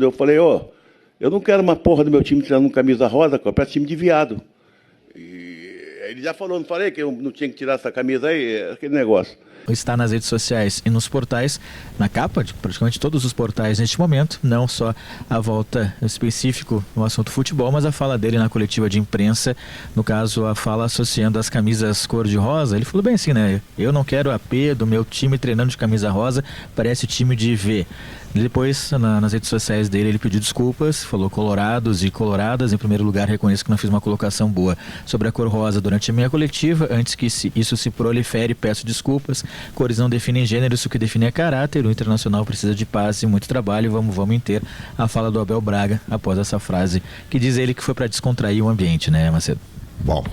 Eu falei, eu não quero uma porra do meu time tirando camisa rosa, para time de viado. E ele já falou, não falei que eu não tinha que tirar essa camisa aí, aquele negócio. Está nas redes sociais e nos portais, na capa de praticamente todos os portais neste momento, não só a volta específico no assunto futebol, mas a fala dele na coletiva de imprensa, no caso a fala associando as camisas cor-de-rosa. Ele falou bem assim, né? Eu não quero AP do meu time treinando de camisa rosa, parece time de V. Depois, nas redes sociais dele, ele pediu desculpas, falou colorados e coloradas. Em primeiro lugar, reconheço que não fiz uma colocação boa sobre a cor rosa durante a minha coletiva. Antes que isso se prolifere, peço desculpas. Cores não definem gênero, isso que define é caráter. O Internacional precisa de paz e muito trabalho. Vamos inteiro. A fala do Abel Braga após essa frase, que diz ele que foi para descontrair o ambiente, né, Macedo? Bom,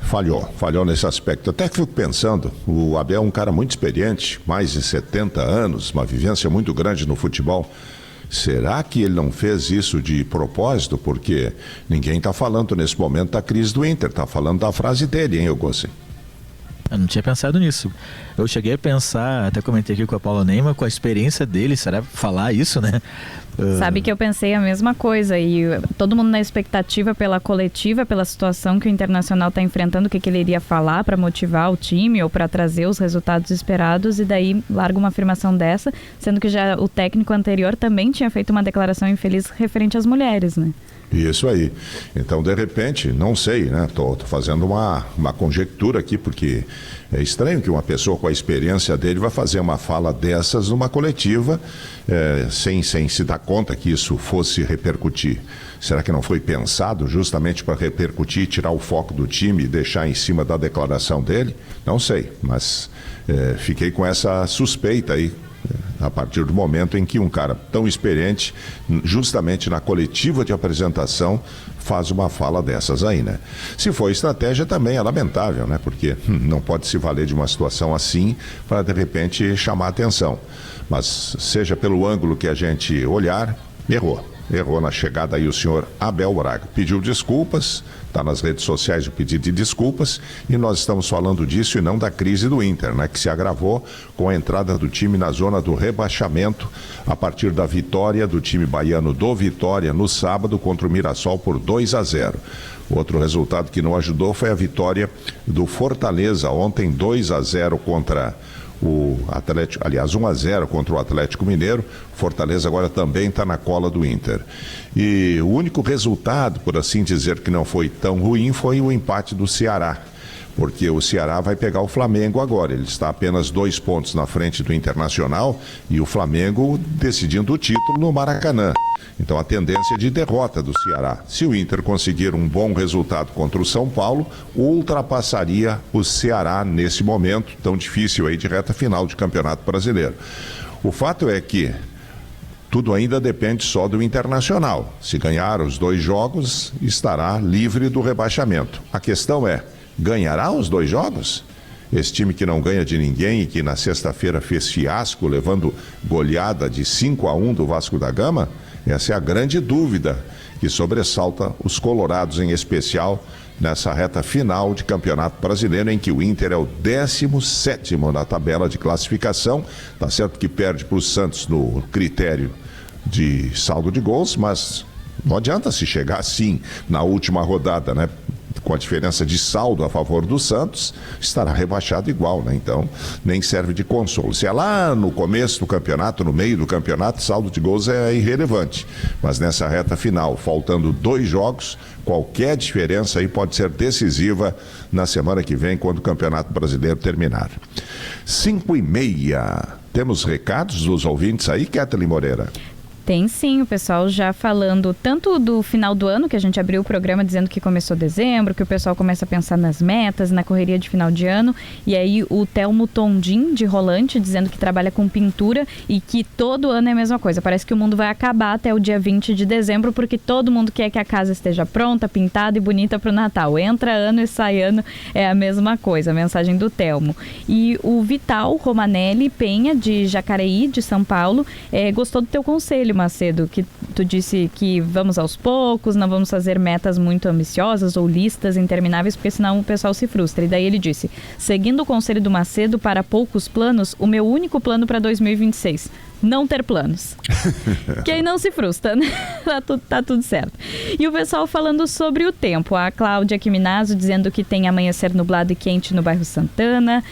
falhou nesse aspecto. Até que fico pensando, o Abel é um cara muito experiente, mais de 70 anos, uma vivência muito grande no futebol. Será que ele não fez isso de propósito? Porque ninguém está falando nesse momento da crise do Inter, está falando da frase dele, hein, Augusto? Eu não tinha pensado nisso. Eu cheguei a pensar, até comentei aqui com a Paula Neima, com a experiência dele, será falar isso, né? Sabe que eu pensei a mesma coisa e todo mundo na expectativa pela coletiva, pela situação que o Internacional está enfrentando, o que ele iria falar para motivar o time ou para trazer os resultados esperados, e daí larga uma afirmação dessa, sendo que já o técnico anterior também tinha feito uma declaração infeliz referente às mulheres, né? Isso aí. Então, de repente, não sei, né? Tô fazendo uma conjectura aqui, porque é estranho que uma pessoa com a experiência dele vai fazer uma fala dessas numa coletiva sem se dar conta que isso fosse repercutir. Será que não foi pensado justamente para repercutir, tirar o foco do time e deixar em cima da declaração dele? Não sei, mas fiquei com essa suspeita aí. A partir do momento em que um cara tão experiente, justamente na coletiva de apresentação, faz uma fala dessas aí, né? Se for estratégia, também é lamentável, né? Porque não pode se valer de uma situação assim para, de repente, chamar atenção. Mas, seja pelo ângulo que a gente olhar, errou na chegada aí o senhor Abel Braga. Pediu desculpas, está nas redes sociais o pedido de desculpas, e nós estamos falando disso e não da crise do Inter, né, que se agravou com a entrada do time na zona do rebaixamento a partir da vitória do time baiano do Vitória no sábado contra o Mirassol por 2-0. Outro resultado que não ajudou foi a vitória do Fortaleza ontem, 2-0 contra o Atlético, aliás, 1-0 contra o Atlético Mineiro. Fortaleza agora também está na cola do Inter. E o único resultado, por assim dizer, que não foi tão ruim foi o empate do Ceará, porque o Ceará vai pegar o Flamengo agora. Ele está apenas 2 pontos na frente do Internacional e o Flamengo decidindo o título no Maracanã. Então a tendência é de derrota do Ceará. Se o Inter conseguir um bom resultado contra o São Paulo, ultrapassaria o Ceará nesse momento tão difícil aí de reta final de Campeonato Brasileiro. O fato é que tudo ainda depende só do Internacional. Se ganhar os 2 jogos, estará livre do rebaixamento. A questão é, ganhará os 2 jogos? Esse time que não ganha de ninguém e que na sexta-feira fez fiasco, levando goleada de 5-1 do Vasco da Gama, essa é a grande dúvida que sobressalta os colorados, em especial nessa reta final de Campeonato Brasileiro, em que o Inter é o 17º na tabela de classificação. Tá certo que perde para o Santos no critério de saldo de gols, mas não adianta se chegar assim na última rodada, né? Com a diferença de saldo a favor do Santos, estará rebaixado igual, né? Então, nem serve de consolo. Se é lá no começo do campeonato, no meio do campeonato, saldo de gols é irrelevante. Mas nessa reta final, faltando 2 jogos, qualquer diferença aí pode ser decisiva na semana que vem, quando o Campeonato Brasileiro terminar. 5:30. Temos recados dos ouvintes aí, Kathleen Moreira? Tem sim, o pessoal já falando tanto do final do ano, que a gente abriu o programa dizendo que começou dezembro, que o pessoal começa a pensar nas metas, na correria de final de ano, e aí o Telmo Tondim, de Rolante, dizendo que trabalha com pintura e que todo ano é a mesma coisa. Parece que o mundo vai acabar até o dia 20 de dezembro, porque todo mundo quer que a casa esteja pronta, pintada e bonita para o Natal. Entra ano e sai ano, é a mesma coisa, a mensagem do Telmo. E o Vital Romanelli Penha, de Jacareí, de São Paulo, gostou do teu conselho, Macedo, que tu disse que vamos aos poucos, não vamos fazer metas muito ambiciosas ou listas intermináveis, porque senão o pessoal se frustra. E daí ele disse, seguindo o conselho do Macedo para poucos planos, o meu único plano para 2026, não ter planos. Que aí não se frustra, né? Tá tudo certo. E o pessoal falando sobre o tempo. A Cláudia Quiminazo dizendo que tem amanhecer nublado e quente no bairro Santana.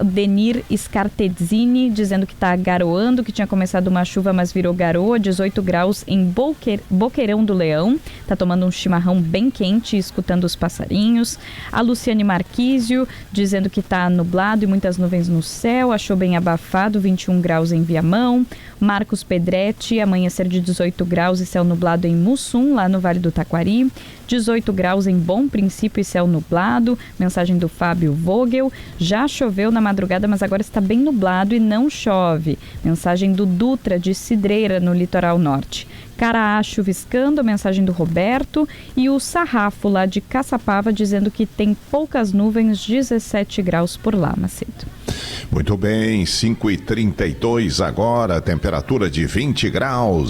Denir Scartezzini dizendo que tá garoando, que tinha começado uma chuva, mas virou garoa. 18 graus em Boqueirão do Leão. Tá tomando um chimarrão bem quente, escutando os passarinhos. A Luciane Marquísio dizendo que tá nublado e muitas nuvens no céu. Achou bem abafado, 21 graus em Viamão. Marcos Pedretti, amanhecer de 18 graus e céu nublado em Mussum, lá no Vale do Taquari. 18 graus em Bom Princípio e céu nublado. Mensagem do Fábio Vogel. Já choveu na madrugada, mas agora está bem nublado e não chove. Mensagem do Dutra, de Cidreira, no litoral norte. Caraá chuviscando, mensagem do Roberto. E o Sarrafo, lá de Caçapava, dizendo que tem poucas nuvens, 17 graus por lá, Macedo. Muito bem, 5h32 agora, temperatura de 20 graus.